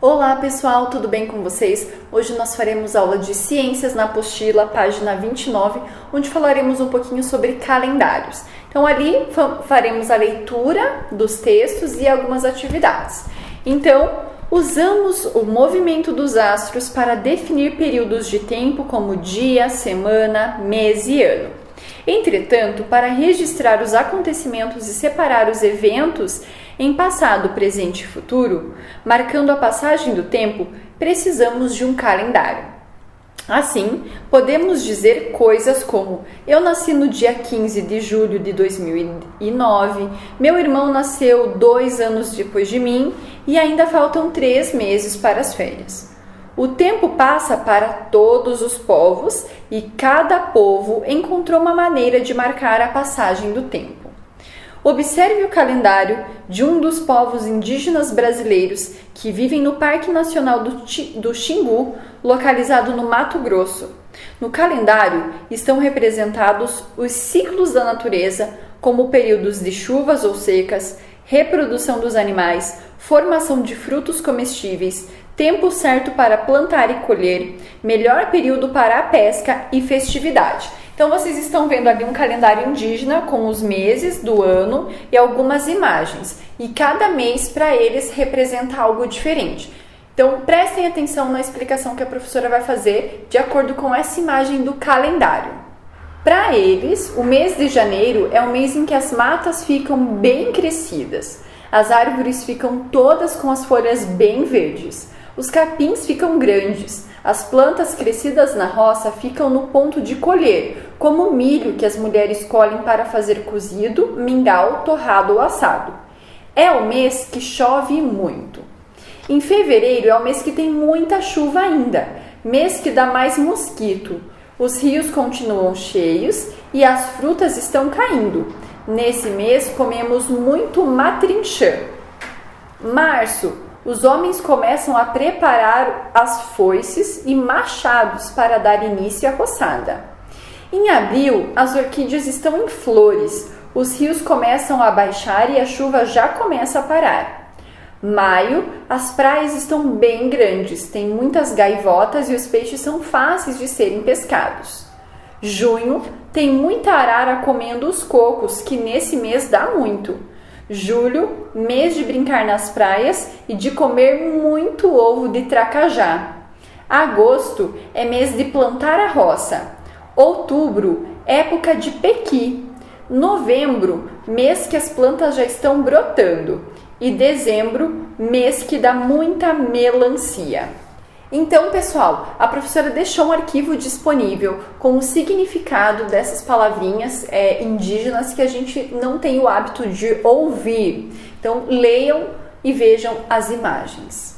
Olá pessoal, tudo bem com vocês? Hoje nós faremos aula de Ciências na apostila, página 29, onde falaremos um pouquinho sobre calendários. Então ali faremos a leitura dos textos e algumas atividades. Então, usamos o movimento dos astros para definir períodos de tempo como dia, semana, mês e ano. Entretanto, para registrar os acontecimentos e separar os eventos em passado, presente e futuro, marcando a passagem do tempo, precisamos de um calendário. Assim, podemos dizer coisas como: eu nasci no dia 15 de julho de 2009, meu irmão nasceu 2 anos depois de mim e ainda faltam 3 meses para as férias. O tempo passa para todos os povos e cada povo encontrou uma maneira de marcar a passagem do tempo. Observe o calendário de um dos povos indígenas brasileiros que vivem no Parque Nacional do Xingu, localizado no Mato Grosso. No calendário estão representados os ciclos da natureza, como períodos de chuvas ou secas, reprodução dos animais, formação de frutos comestíveis, tempo certo para plantar e colher, melhor período para a pesca e festividade. Então, vocês estão vendo ali um calendário indígena com os meses do ano e algumas imagens. E cada mês para eles representa algo diferente. Então, prestem atenção na explicação que a professora vai fazer de acordo com essa imagem do calendário. Para eles, o mês de janeiro é o mês em que as matas ficam bem crescidas. As árvores ficam todas com as folhas bem verdes. Os capins ficam grandes. As plantas crescidas na roça ficam no ponto de colher, como o milho que as mulheres colhem para fazer cozido, mingau, torrado ou assado. É o mês que chove muito. Em fevereiro é o mês que tem muita chuva ainda, mês que dá mais mosquito. Os rios continuam cheios e as frutas estão caindo. Nesse mês comemos muito matrinchã. Março, os homens começam a preparar as foices e machados para dar início à roçada. Em abril, as orquídeas estão em flores, os rios começam a baixar e a chuva já começa a parar. Maio, as praias estão bem grandes, tem muitas gaivotas e os peixes são fáceis de serem pescados. Junho, tem muita arara comendo os cocos, que nesse mês dá muito. Julho, mês de brincar nas praias e de comer muito ovo de tracajá. Agosto é mês de plantar a roça. Outubro, época de pequi. Novembro, mês que as plantas já estão brotando. E dezembro, mês que dá muita melancia. Então, pessoal, a professora deixou um arquivo disponível com o significado dessas palavrinhas indígenas que a gente não tem o hábito de ouvir. Então, leiam e vejam as imagens.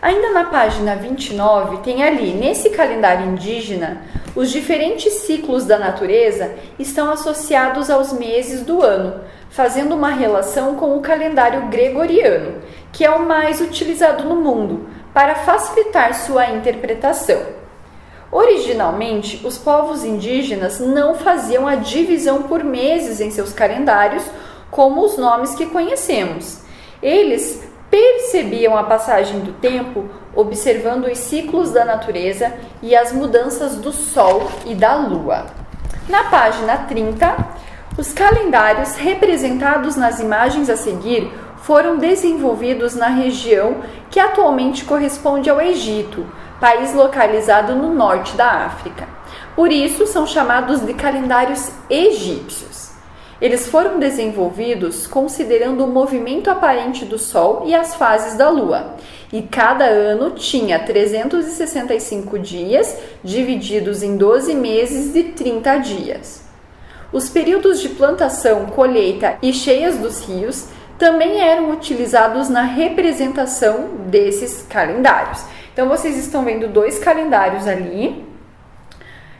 Ainda na página 29, tem ali, nesse calendário indígena, os diferentes ciclos da natureza estão associados aos meses do ano, fazendo uma relação com o calendário gregoriano, que é o mais utilizado no mundo, para facilitar sua interpretação. Originalmente, os povos indígenas não faziam a divisão por meses em seus calendários, como os nomes que conhecemos. Eles percebiam a passagem do tempo observando os ciclos da natureza e as mudanças do Sol e da Lua. Na página 30, os calendários representados nas imagens a seguir foram desenvolvidos na região que atualmente corresponde ao Egito, país localizado no norte da África. Por isso, são chamados de calendários egípcios. Eles foram desenvolvidos considerando o movimento aparente do Sol e as fases da Lua, e cada ano tinha 365 dias, divididos em 12 meses de 30 dias. Os períodos de plantação, colheita e cheias dos rios também eram utilizados na representação desses calendários. Então, vocês estão vendo 2 calendários ali.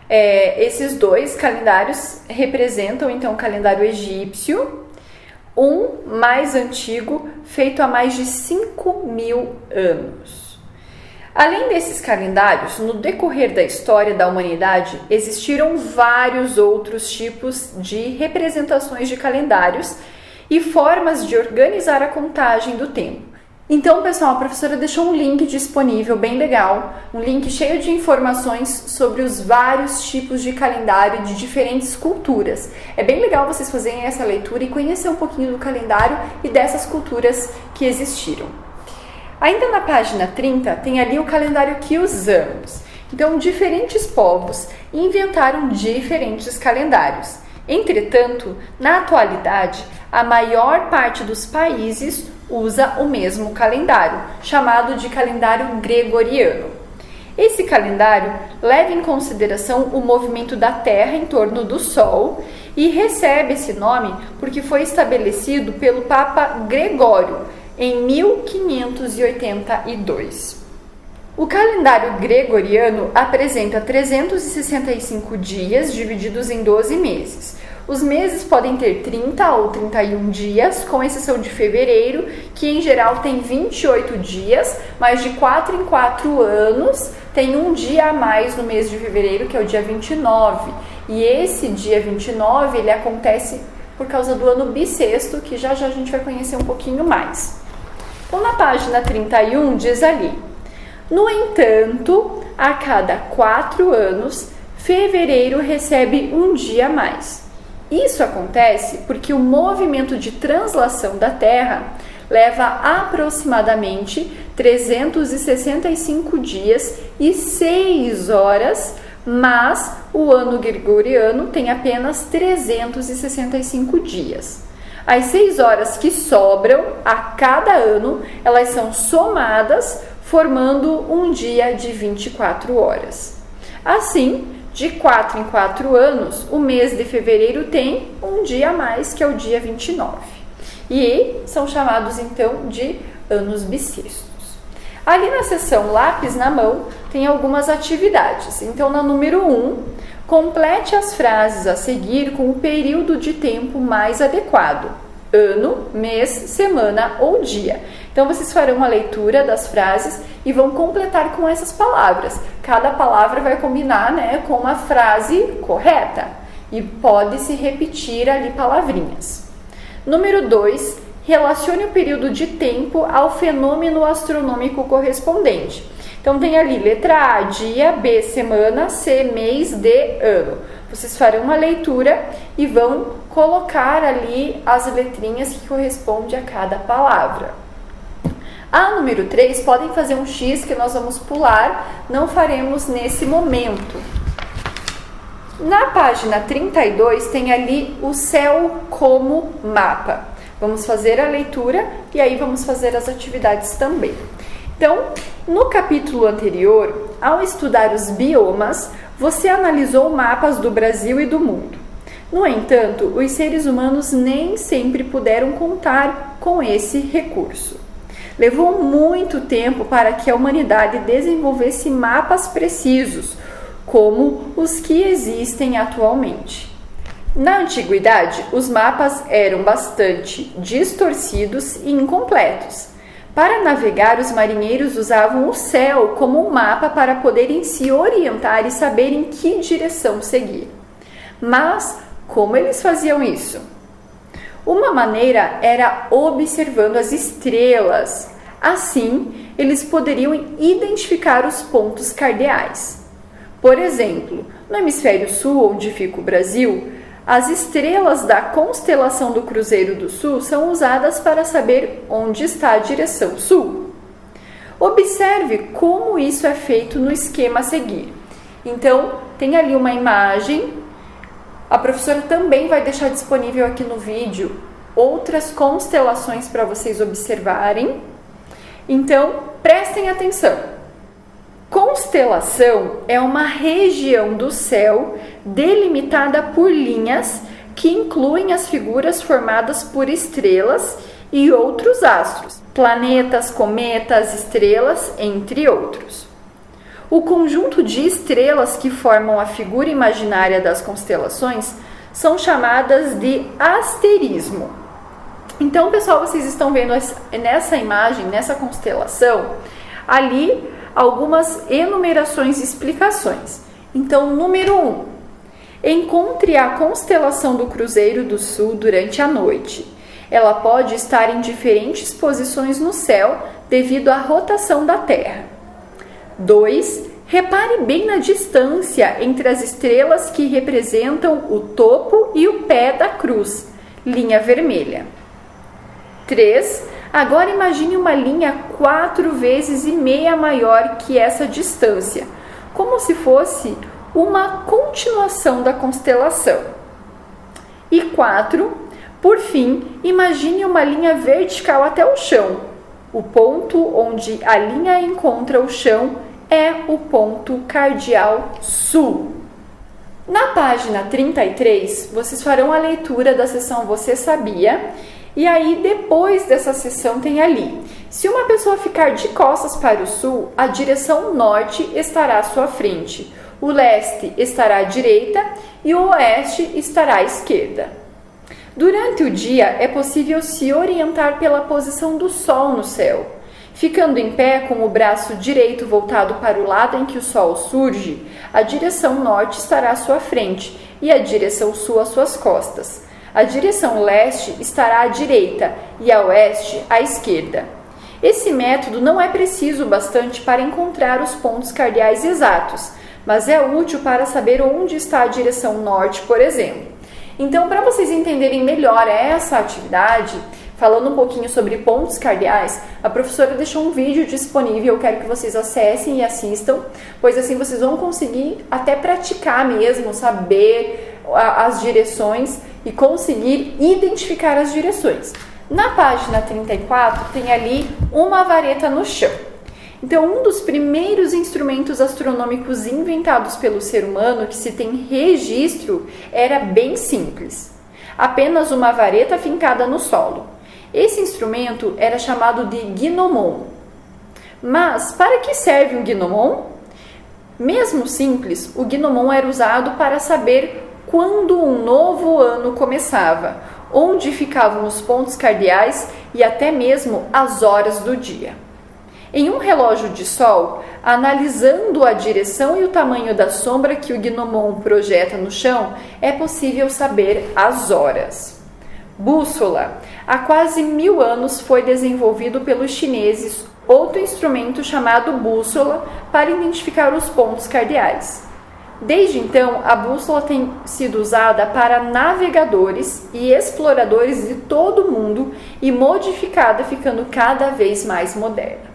Esses 2 calendários representam, então, o calendário egípcio, um mais antigo, feito há mais de 5.000 anos. Além desses calendários, no decorrer da história da humanidade, existiram vários outros tipos de representações de calendários e formas de organizar a contagem do tempo. Então, pessoal, a professora deixou um link disponível bem legal, um link cheio de informações sobre os vários tipos de calendário de diferentes culturas. É bem legal vocês fazerem essa leitura e conhecer um pouquinho do calendário e dessas culturas que existiram. Ainda na página 30, tem ali o calendário que usamos. Então, diferentes povos inventaram diferentes calendários. Entretanto, na atualidade, a maior parte dos países usa o mesmo calendário, chamado de calendário gregoriano. Esse calendário leva em consideração o movimento da Terra em torno do Sol e recebe esse nome porque foi estabelecido pelo Papa Gregório em 1582. O calendário gregoriano apresenta 365 dias divididos em 12 meses. Os meses podem ter 30 ou 31 dias, com exceção de fevereiro, que em geral tem 28 dias, mas de 4 em 4 anos tem um dia a mais no mês de fevereiro, que é o dia 29. E esse dia 29, ele acontece por causa do ano bissexto, que já já a gente vai conhecer um pouquinho mais. Então, na página 31, diz ali: no entanto, a cada 4 anos, fevereiro recebe um dia a mais. Isso acontece porque o movimento de translação da Terra leva aproximadamente 365 dias e 6 horas, mas o ano gregoriano tem apenas 365 dias. As 6 horas que sobram a cada ano, elas são somadas, formando um dia de 24 horas. Assim, de 4 em 4 anos, o mês de fevereiro tem um dia a mais, que é o dia 29. E são chamados, então, de anos bissextos. Ali na seção lápis na mão, tem algumas atividades. Então, na número 1, complete as frases a seguir com o período de tempo mais adequado: ano, mês, semana ou dia. Então, vocês farão uma leitura das frases e vão completar com essas palavras. Cada palavra vai combinar, com uma frase correta e pode se repetir ali palavrinhas. Número 2, relacione o período de tempo ao fenômeno astronômico correspondente. Então, tem ali letra A, dia, B, semana, C, mês, D, ano. Vocês farão uma leitura e vão colocar ali as letrinhas que correspondem a cada palavra. A número 3, podem fazer um X que nós vamos pular, não faremos nesse momento. Na página 32 tem ali o céu como mapa. Vamos fazer a leitura e aí vamos fazer as atividades também. Então, no capítulo anterior, ao estudar os biomas, você analisou mapas do Brasil e do mundo. No entanto, os seres humanos nem sempre puderam contar com esse recurso. Levou muito tempo para que a humanidade desenvolvesse mapas precisos, como os que existem atualmente. Na antiguidade, os mapas eram bastante distorcidos e incompletos. Para navegar, os marinheiros usavam o céu como um mapa para poderem se orientar e saber em que direção seguir. Mas como eles faziam isso? Uma maneira era observando as estrelas. Assim, eles poderiam identificar os pontos cardeais. Por exemplo, no hemisfério sul, onde fica o Brasil, as estrelas da constelação do Cruzeiro do Sul são usadas para saber onde está a direção sul. Observe como isso é feito no esquema a seguir. Então, tem ali uma imagem. A professora também vai deixar disponível aqui no vídeo outras constelações para vocês observarem. Então, prestem atenção. Constelação é uma região do céu delimitada por linhas que incluem as figuras formadas por estrelas e outros astros, planetas, cometas, estrelas, entre outros. O conjunto de estrelas que formam a figura imaginária das constelações são chamadas de asterismo. Então, pessoal, vocês estão vendo nessa imagem, nessa constelação, ali algumas enumerações e explicações. Então, número 1, encontre a constelação do Cruzeiro do Sul durante a noite. Ela pode estar em diferentes posições no céu, devido à rotação da Terra. 2. Repare bem na distância entre as estrelas que representam o topo e o pé da cruz, linha vermelha. 3. Agora imagine uma linha 4 vezes e meia maior que essa distância, como se fosse uma continuação da constelação. E 4. Por fim, imagine uma linha vertical até o chão. O ponto onde a linha encontra o chão é o ponto cardial sul. Na página 33, vocês farão a leitura da seção Você Sabia? E aí, depois dessa seção, tem ali: se uma pessoa ficar de costas para o sul, a direção norte estará à sua frente, o leste estará à direita e o oeste estará à esquerda. Durante o dia, é possível se orientar pela posição do sol no céu. Ficando em pé com o braço direito voltado para o lado em que o sol surge, a direção norte estará à sua frente e a direção sul às suas costas. A direção leste estará à direita e a oeste à esquerda. Esse método não é preciso bastante para encontrar os pontos cardeais exatos, mas é útil para saber onde está a direção norte, por exemplo. Então, para vocês entenderem melhor essa atividade, falando um pouquinho sobre pontos cardeais, a professora deixou um vídeo disponível, eu quero que vocês acessem e assistam, pois assim vocês vão conseguir até praticar mesmo, saber as direções e conseguir identificar as direções. Na página 34 tem ali uma vareta no chão. Então, um dos primeiros instrumentos astronômicos inventados pelo ser humano que se tem registro era bem simples. Apenas uma vareta fincada no solo. Esse instrumento era chamado de gnomon. Mas para que serve um gnomon? Mesmo simples, o gnomon era usado para saber quando um novo ano começava, onde ficavam os pontos cardeais e até mesmo as horas do dia. Em um relógio de sol, analisando a direção e o tamanho da sombra que o gnomon projeta no chão, é possível saber as horas. Bússola. Há quase 1000 anos foi desenvolvido pelos chineses outro instrumento chamado bússola para identificar os pontos cardeais. Desde então, a bússola tem sido usada para navegadores e exploradores de todo o mundo e modificada, ficando cada vez mais moderna.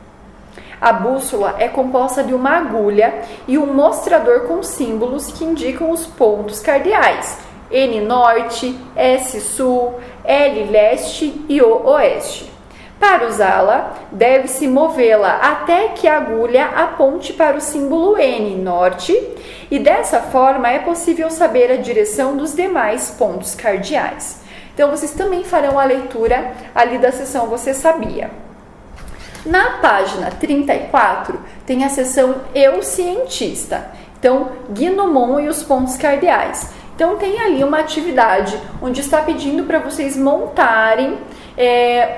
A bússola é composta de uma agulha e um mostrador com símbolos que indicam os pontos cardeais: N norte, S sul, L leste e O oeste. Para usá-la, deve-se movê-la até que a agulha aponte para o símbolo N norte, e dessa forma é possível saber a direção dos demais pontos cardeais. Então, vocês também farão a leitura ali da seção Você Sabia? Na página 34 tem a seção Eu Cientista. Então, gnomon e os pontos cardeais. Então, tem ali uma atividade onde está pedindo para vocês montarem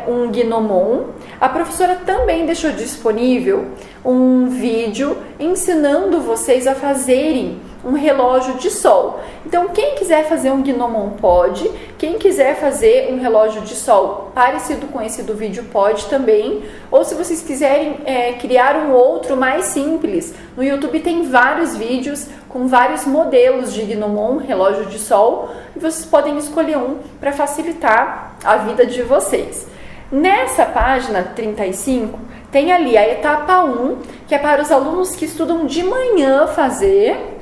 um gnomon. A professora também deixou disponível um vídeo ensinando vocês a fazerem um relógio de sol. Então, quem quiser fazer um gnomon pode, quem quiser fazer um relógio de sol parecido com esse do vídeo pode também, ou se vocês quiserem criar um outro mais simples, no YouTube tem vários vídeos com vários modelos de gnomon, relógio de sol, e vocês podem escolher um para facilitar a vida de vocês. Nessa página 35, tem ali a etapa 1, que é para os alunos que estudam de manhã fazer.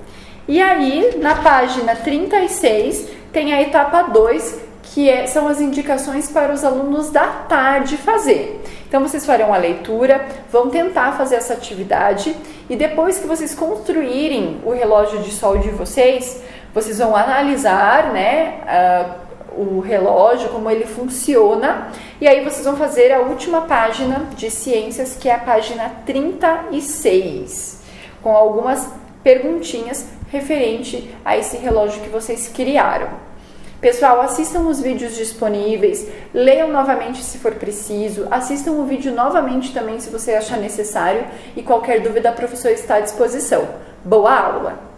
E aí, na página 36, tem a etapa 2, que são as indicações para os alunos da tarde fazer. Então, vocês farão a leitura, vão tentar fazer essa atividade e depois que vocês construírem o relógio de sol de vocês, vocês vão analisar, o relógio, como ele funciona, e aí vocês vão fazer a última página de ciências, que é a página 36, com algumas perguntinhas referente a esse relógio que vocês criaram. Pessoal, assistam os vídeos disponíveis, leiam novamente se for preciso, assistam o vídeo novamente também se você achar necessário, e qualquer dúvida a professora está à disposição. Boa aula!